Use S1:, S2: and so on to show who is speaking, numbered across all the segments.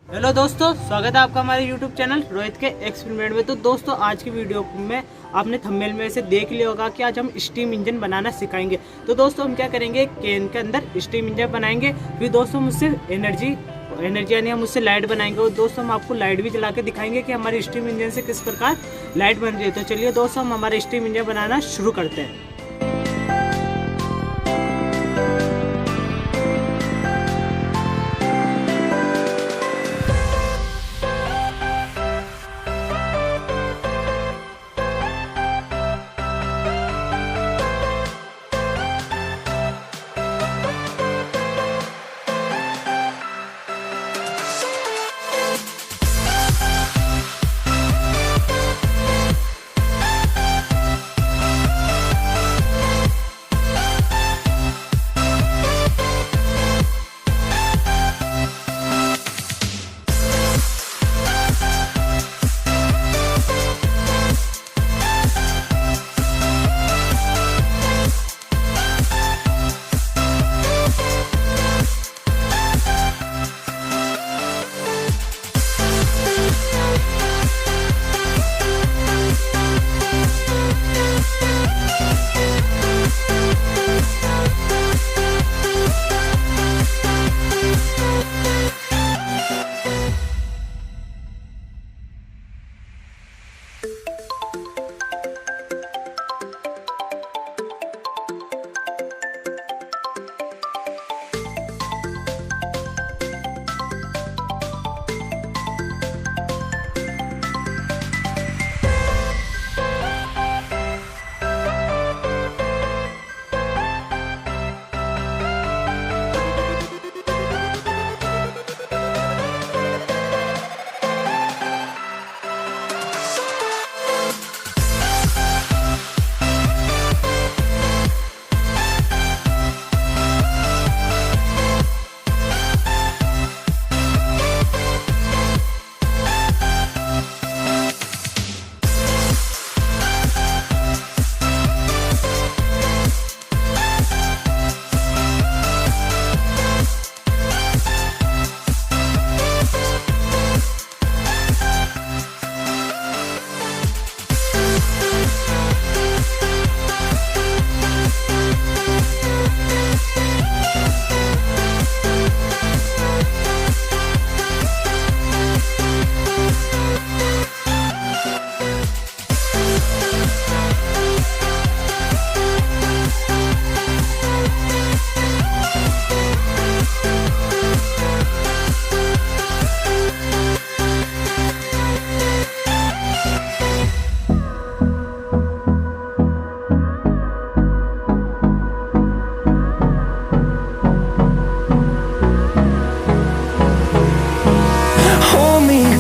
S1: Hello दोस्तों, स्वागत है आपका हमारे YouTube चैनल रोहित के एक्सपेरिमेंट में। तो दोस्तों, आज की वीडियो में आपने थंबनेल में से देख लिया होगा कि आज हम स्टीम इंजन बनाना सिखाएंगे। तो दोस्तों, हम क्या करेंगे, कैन के अंदर स्टीम इंजन बनाएंगे। फिर दोस्तों मुझसे एनर्जी यानी हम उससे लाइट बनाएंगे। और दोस्तों, हम आपको लाइट भी जला के दिखाएंगे कि हमारे स्टीम इंजन से किस प्रकार लाइट बन रही है। तो चलिए दोस्तों, हम हमारे स्टीम इंजन बनाना शुरू करते हैं।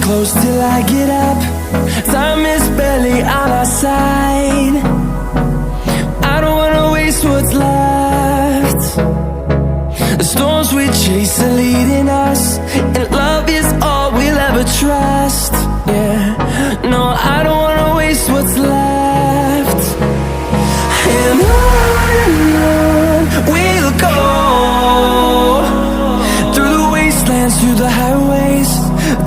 S2: Close till I get up. Time is barely on our side. I don't wanna waste what's left. The storms we chase are leading us, and love is all we'll ever trust. Yeah, no, I don't wanna waste what's left. And on we'll go, through the wastelands, through the highways,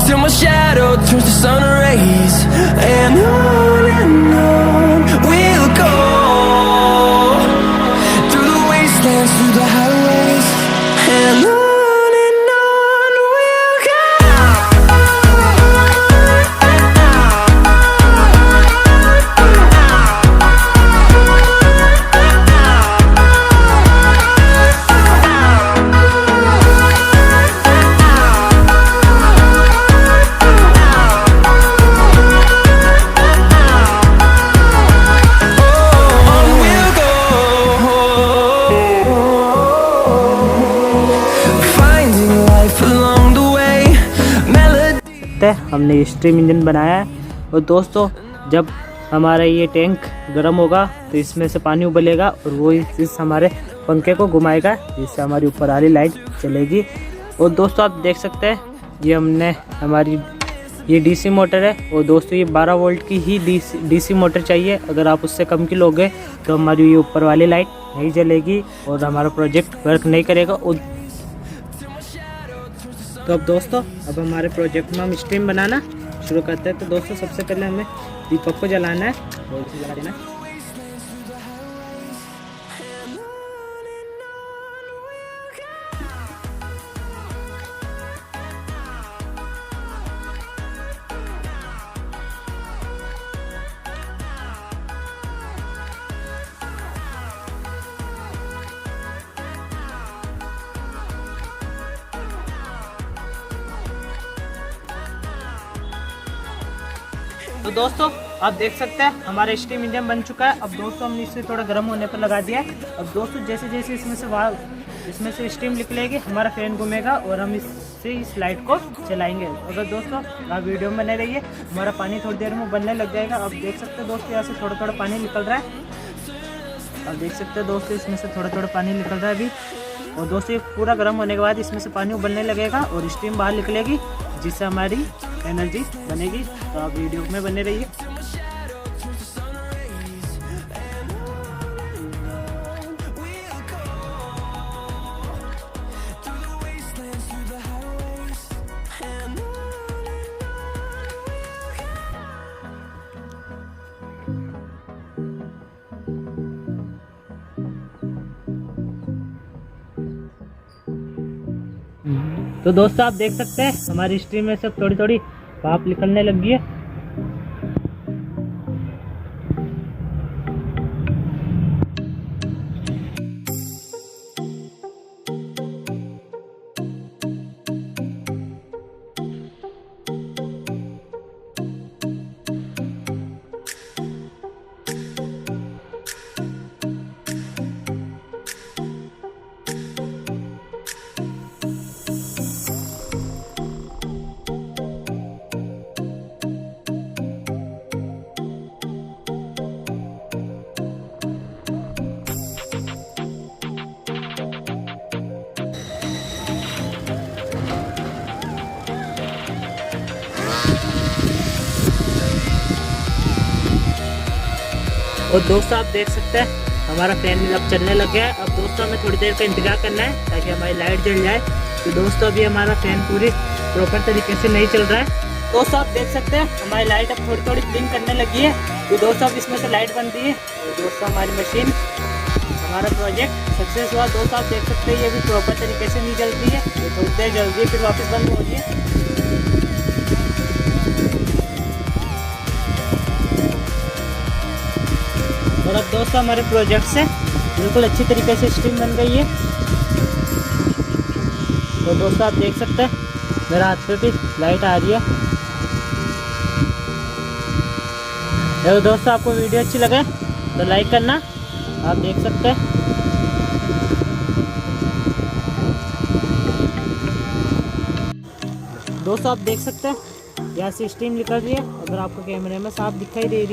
S2: till my shadow turns to sun rays. And on we'll go, through the wastelands, through the highways. And on we'll go.
S1: हमने steam engine बनाया है। और दोस्तों, जब हमारा ये tank गर्म होगा तो इसमें से पानी उबलेगा और वो इस हमारे पंखे को घुमाएगा, जिससे हमारी ऊपर वाली लाइट चलेगी। और दोस्तों, आप देख सकते हैं ये हमने हमारी ये डीसी मोटर है। और दोस्तों, ये 12 वोल्ट की ही डीसी मोटर चाहिए। अगर आप उससे कम की लोगे तो हमारी ये ऊपर वाली लाइट नहीं जलेगी और हमारा प्रोजेक्ट वर्क नहीं करेगा। और तो अब दोस्तों अब हमारे प्रोजेक्ट में हम स्ट्रीम बनाना शुरू करते हैं। तो दोस्तों सबसे पहले हमें दीपक को जलाना है और इसे जला देना है। तो दोस्तों आप देख सकते हैं हमारा स्टीम इंजन बन चुका है। अब दोस्तों हमने इसे थोड़ा गर्म होने पर लगा दिया है। अब दोस्तों जैसे जैसे इसमें से स्टीम निकलेगी हमारा फैन घूमेगा और हम इससे इस लाइट को चलाएंगे। अगर दोस्तों आप वीडियो में बने रहिए, हमारा पानी थोड़ी देर में बनने लग जाएगा। अब देख सकते हैं दोस्तों यहाँ से थोड़ा थोड़ा पानी निकल रहा है। अब देख सकते हैं दोस्तों इसमें से थोड़ा थोड़ा पानी निकल रहा है अभी। और दोस्तों ये पूरा गर्म होने के बाद इसमें से पानी उबलने लगेगा और स्टीम बाहर निकलेगी, जिससे हमारी एनर्जी बनेगी। तो आप वीडियो में बने रहिए। तो दोस्तों आप देख सकते हैं हमारी स्ट्रीम में सब थोड़ी थोड़ी भाप निकलने लगी है। और दोस्तों आप देख सकते हैं हमारा फैन अब चलने लग गया है। अब दोस्तों हमें थोड़ी देर का इंतजार करना है ताकि हमारी लाइट जल जाए। तो दोस्तों अभी हमारा फैन पूरी प्रॉपर तरीके से नहीं चल रहा है। दोस्तों आप देख सकते हैं हमारी लाइट अब थोड़ी थोड़ी ब्लिंक करने लगी है। तो दोस्तों अब इसमें से लाइट बनती है। और दोस्तों हमारी मशीन, हमारा प्रोजेक्ट सक्सेस हुआ। दोस्तों आप देख सकते हैं ये भी प्रॉपर तरीके से नहीं जलती है, ये थोड़ी देर जल रही है फिर वापस बंद हो रही है। और अब दोस्तों हमारे प्रोजेक्ट से बिल्कुल अच्छी तरीके से स्ट्रीम बन गई है। तो दोस्तों आप देख सकते हैं मेरा हाथ पे भी लाइट आ रही है। तो दोस्तों आपको वीडियो अच्छी लगे तो लाइक करना। आप देख सकते हैं दोस्तों, आप देख सकते हैं यहाँ से स्ट्रीम निकल रही है। अगर आपको कैमरे में साफ दिखाई दे रही है।